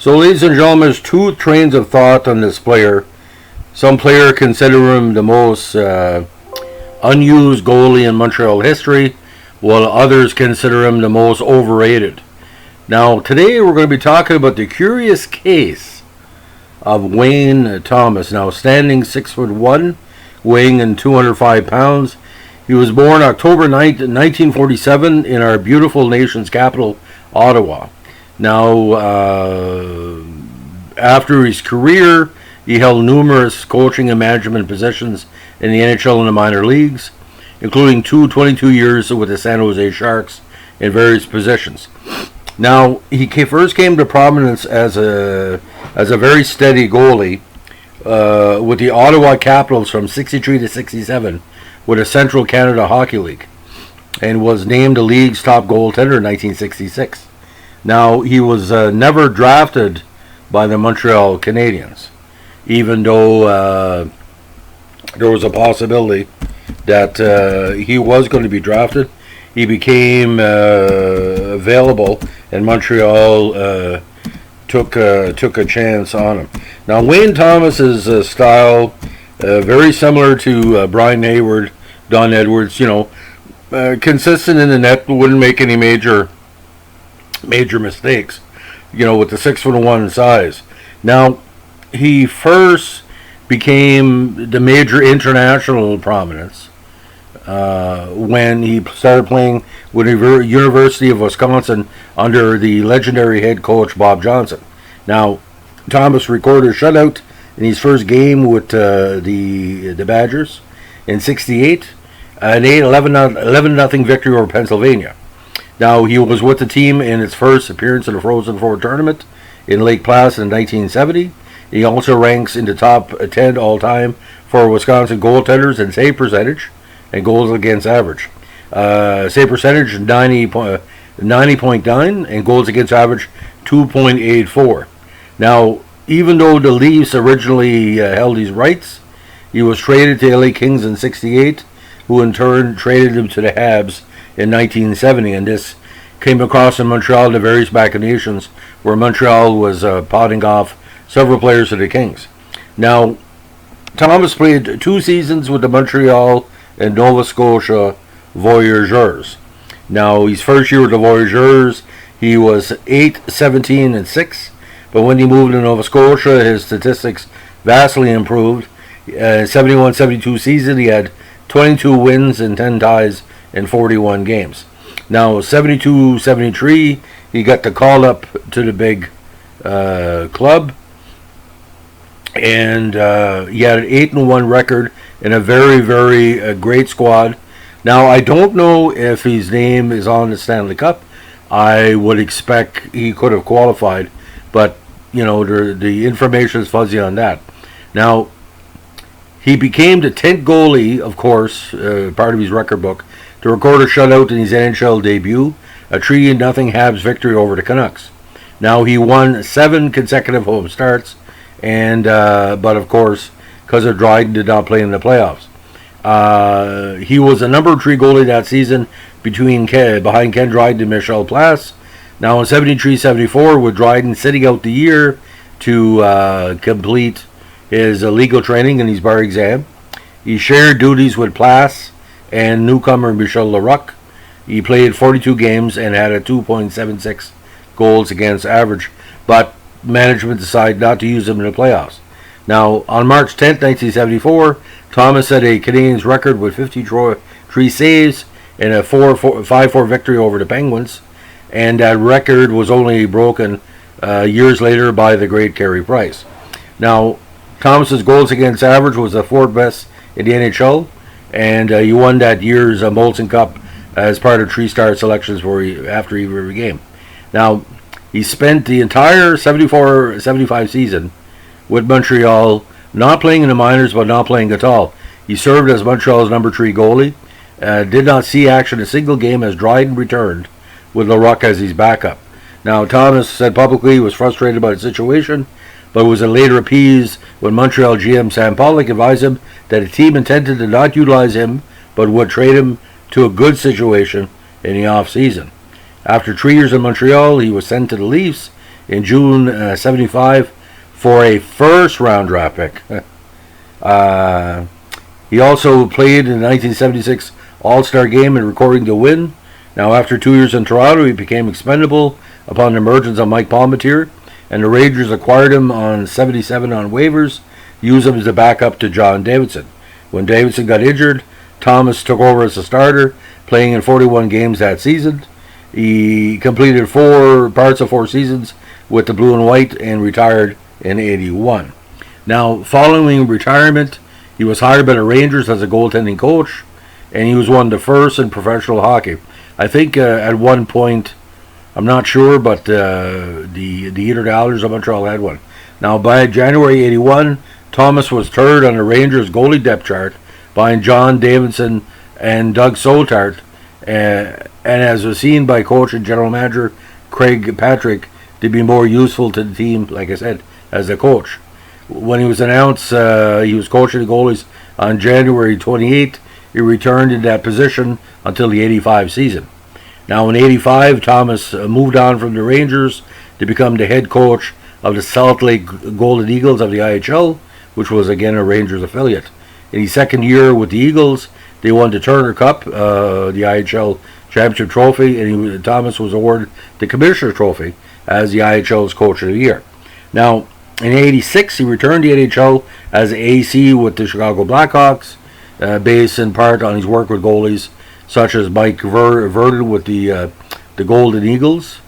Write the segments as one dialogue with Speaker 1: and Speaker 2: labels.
Speaker 1: So, ladies and gentlemen, there's two trains of thought on this player. Some player consider him the most unused goalie in Montreal history, while others consider him the most overrated. Now, today we're going to be talking about the curious case of Wayne Thomas. Now, standing 6'1", weighing in 205 pounds. He was born October 9th, 1947 in our beautiful nation's capital, Ottawa. Now, after his career, he held numerous coaching and management positions in the NHL and the minor leagues, including 22 years with the San Jose Sharks in various positions. Now, he first came to prominence as a very steady goalie with the Ottawa Capitals from 63 to 67 with the Central Canada Hockey League, and was named the league's top goaltender in 1966. Now, he was never drafted by the Montreal Canadiens, even though there was a possibility that he was going to be drafted. He became available, and Montreal took a chance on him. Now, Wayne Thomas's style, very similar to Brian Hayward, Don Edwards. Consistent in the net, wouldn't make any major mistakes. With the 6'1" size. Now, he first became the major international prominence when he started playing with the University of Wisconsin under the legendary head coach Bob Johnson. Now, Thomas recorded a shutout in his first game with the Badgers in '68, an 11-0 victory over Pennsylvania. Now, he was with the team in its first appearance in the Frozen Four tournament in Lake Placid in 1970. He also ranks in the top 10 all-time for Wisconsin goaltenders in save percentage and goals against average. Save percentage 90.9 and goals against average 2.84. Now, even though the Leafs originally held his rights, he was traded to LA Kings in '68, who in turn traded him to the Habs in 1970, and this came across in Montreal to various machinations where Montreal was potting off several players of the Kings. Now, Thomas played 2 seasons with the Montreal and Nova Scotia Voyageurs. Now, his first year with the Voyageurs, he was 8-17-6, but when he moved to Nova Scotia, his statistics vastly improved. 71-72 season, he had 22 wins and 10 ties in 41 games. Now, 72-73, he got the call up to the big club, and he had an 8-1 record in a very, very great squad. Now, I don't know if his name is on the Stanley Cup. I would expect he could have qualified, but the information is fuzzy on that. Now, he became the 10th goalie, of course, part of his record book, to record a shutout in his NHL debut, a 3-0 Habs victory over the Canucks. Now, he won 7 consecutive home starts, and but of course, because of Dryden, did not play in the playoffs. He was a number 3 goalie that season behind Ken Dryden and Michel Place. Now, in 73-74, with Dryden sitting out the year to complete his legal training and his bar exam, he shared duties with Place and newcomer Michel Larocque. He played 42 games and had a 2.76 goals against average, but management decided not to use him in the playoffs. Now, on March 10th, 1974, Thomas set a Canadiens record with 53 saves and a 5-4 victory over the Penguins, and that record was only broken years later by the great Carey Price. Now, Thomas's goals against average was the 4th best in the NHL, and he won that year's Molson Cup as part of 3-star selections after every game. Now, he spent the entire 74-75 season with Montreal, not playing in the minors, but not playing at all. He served as Montreal's number 3 goalie, did not see action a single game as Dryden returned with Larocque as his backup. Now, Thomas said publicly he was frustrated by the situation, but was later appeased when Montreal GM Sam Pollock advised him that the team intended to not utilize him, but would trade him to a good situation in the off-season. After 3 years in Montreal, he was sent to the Leafs in June 75 for a first-round draft pick. He also played in the 1976 All-Star Game and recording the win. Now, after 2 years in Toronto, he became expendable upon the emergence of Mike Palmateer, and the Rangers acquired him on 77 on waivers, used him as a backup to John Davidson. When Davidson got injured, Thomas took over as a starter, playing in 41 games that season. He completed 4 seasons with the Blue and White and retired in 81. Now, following retirement, he was hired by the Rangers as a goaltending coach, and he was one of the first in professional hockey. I think at one point, I'm not sure, but the Eater Oilers of Montreal had one. Now, by January 81, Thomas was third on the Rangers goalie depth chart, behind John Davidson and Doug Soltart, and as was seen by coach and general manager Craig Patrick to be more useful to the team, like I said, as a coach. When he was announced he was coaching the goalies on January 28th, he returned in that position until the 85 season. Now in 85, Thomas moved on from the Rangers to become the head coach of the Salt Lake Golden Eagles of the IHL, which was again a Rangers affiliate. In his second year with the Eagles, they won the Turner Cup, the IHL Championship Trophy, and Thomas was awarded the Commissioner Trophy as the IHL's Coach of the Year. Now, in 86, he returned to the NHL as AC with the Chicago Blackhawks, based in part on his work with goalies such as Mike Verdon with the Golden Eagles,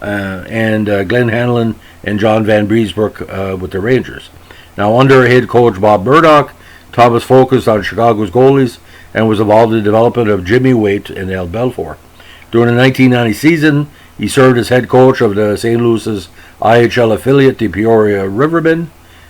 Speaker 1: and Glenn Hanlon and John Van Briesbroek with the Rangers. Now, under head coach Bob Murdoch, Thomas focused on Chicago's goalies and was involved in the development of Jimmy Waite and Al Belfour. During the 1990 season, he served as head coach of the St. Louis's IHL affiliate, the Peoria Rivermen,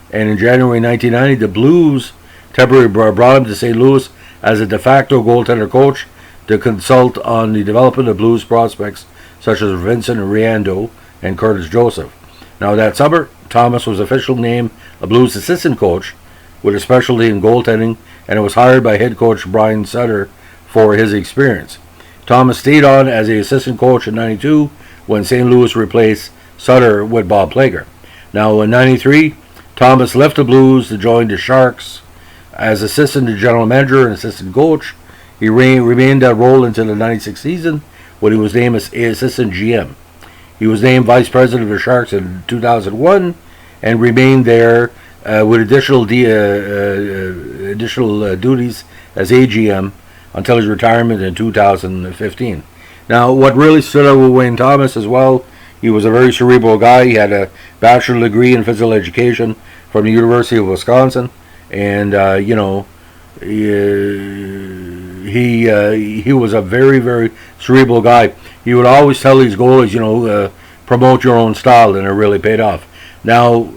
Speaker 1: and in January 1990, the Blues temporarily brought him to St. Louis as a de facto goaltender coach to consult on the development of Blues prospects such as Vincent Riando and Curtis Joseph. Now, that summer, Thomas was officially named a Blues assistant coach with a specialty in goaltending, and was hired by head coach Brian Sutter for his experience. Thomas stayed on as the assistant coach in 92 when St. Louis replaced Sutter with Bob Plager. Now in 93, Thomas left the Blues to join the Sharks as assistant to general manager and assistant coach. He remained that role until the 96 season when he was named as assistant GM. He was named vice president of the Sharks in 2001 and remained there with additional duties as AGM until his retirement in 2015. Now, what really stood out with Wayne Thomas as well, he was a very cerebral guy. He had a bachelor's degree in physical education from the University of Wisconsin, and he was a very, very cerebral guy. He would always tell his goalies, promote your own style, and it really paid off. Now,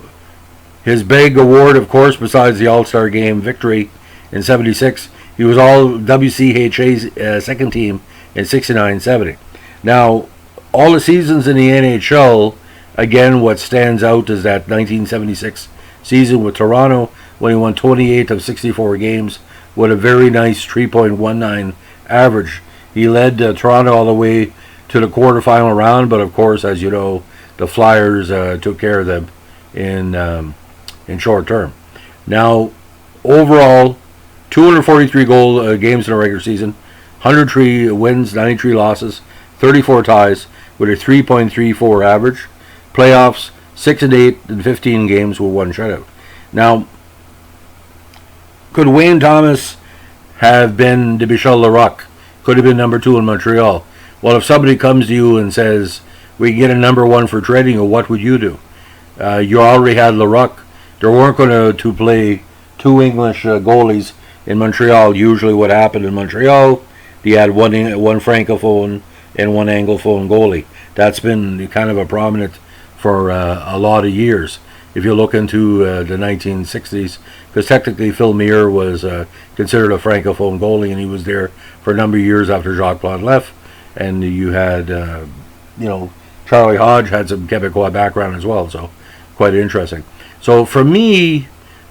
Speaker 1: his big award, of course, besides the All-Star Game victory in 76, he was all WCHA's second team in 69-70. Now, all the seasons in the NHL, again, what stands out is that 1976 season with Toronto when he won 28 of 64 games with a very nice 3.19 average. He led Toronto all the way to the quarterfinal round, but of course, as you know, the Flyers took care of them in short term. Now, overall, 243 goal games in a regular season, 103 wins, 93 losses, 34 ties with a 3.34 average. Playoffs, 6-8 in 15 games with 1 shutout. Now, could Wayne Thomas have been the Michel Larocque? Could have been number 2 in Montreal. Well, if somebody comes to you and says, we can get a number 1 for trading, or what would you do? You already had Larocque. They weren't going to play 2 English goalies in Montreal. Usually what happened in Montreal, they had one Francophone and 1 Anglophone goalie. That's been kind of a prominent for a lot of years. If you look into the 1960s, because technically Phil Meir was considered a Francophone goalie, and he was there for a number of years after Jacques Plante left. And you had, Charlie Hodge had some Quebecois background as well, so quite interesting. So for me,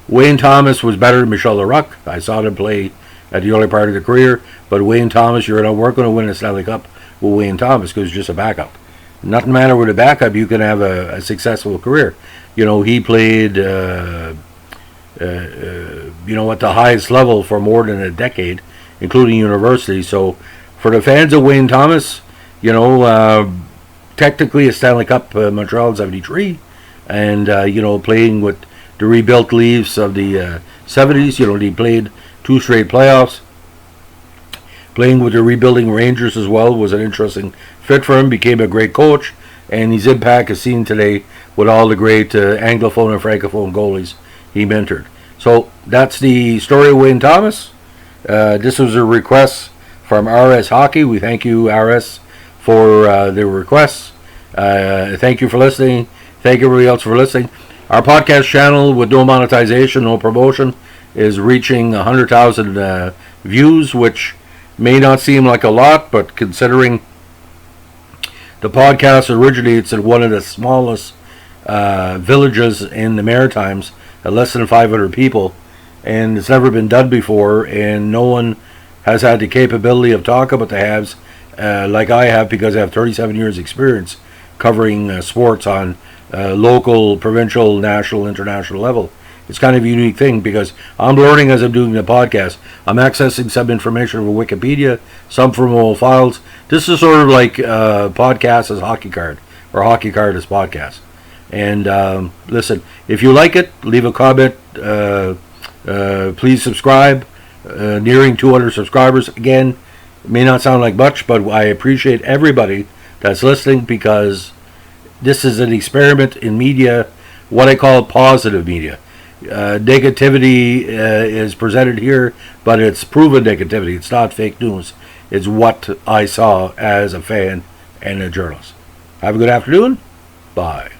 Speaker 1: Wayne Thomas was better than Michel Larocque. I saw him play at the early part of the career, but Wayne Thomas, weren't going to win a Stanley Cup with Wayne Thomas because he's just a backup. nothing matter with a backup, you can have a successful career. He played, at the highest level for more than a decade, including university. So for the fans of Wayne Thomas, technically a Stanley Cup, Montreal in '73, and playing with the rebuilt Leafs of the '70s. He played 2 straight playoffs. Playing with the rebuilding Rangers as well was an interesting fit for him. Became a great coach, and his impact is seen today with all the great Anglophone and Francophone goalies he mentored. So that's the story of Wayne Thomas. This was a request from RS Hockey. We thank you, RS, for the requests. Thank you for listening. Thank everybody else for listening. Our podcast channel with no monetization, no promotion, is reaching 100,000 views, which may not seem like a lot, but considering the podcast originates in one of the smallest villages in the Maritimes, at less than 500 people, and it's never been done before, and no one has had the capability of talking about the Habs like I have, because I have 37 years experience covering sports on local, provincial, national, international level. It's kind of a unique thing because I'm learning as I'm doing the podcast. I'm accessing some information from Wikipedia, some from old files. This is sort of like podcast as hockey card, or hockey card as podcast. And listen, if you like it, leave a comment. Please subscribe. Nearing 200 subscribers. Again, it may not sound like much, but I appreciate everybody that's listening, because this is an experiment in media, what I call positive media. Negativity is presented here, but it's proven negativity. It's not fake news. It's what I saw as a fan and a journalist. Have a good afternoon. Bye.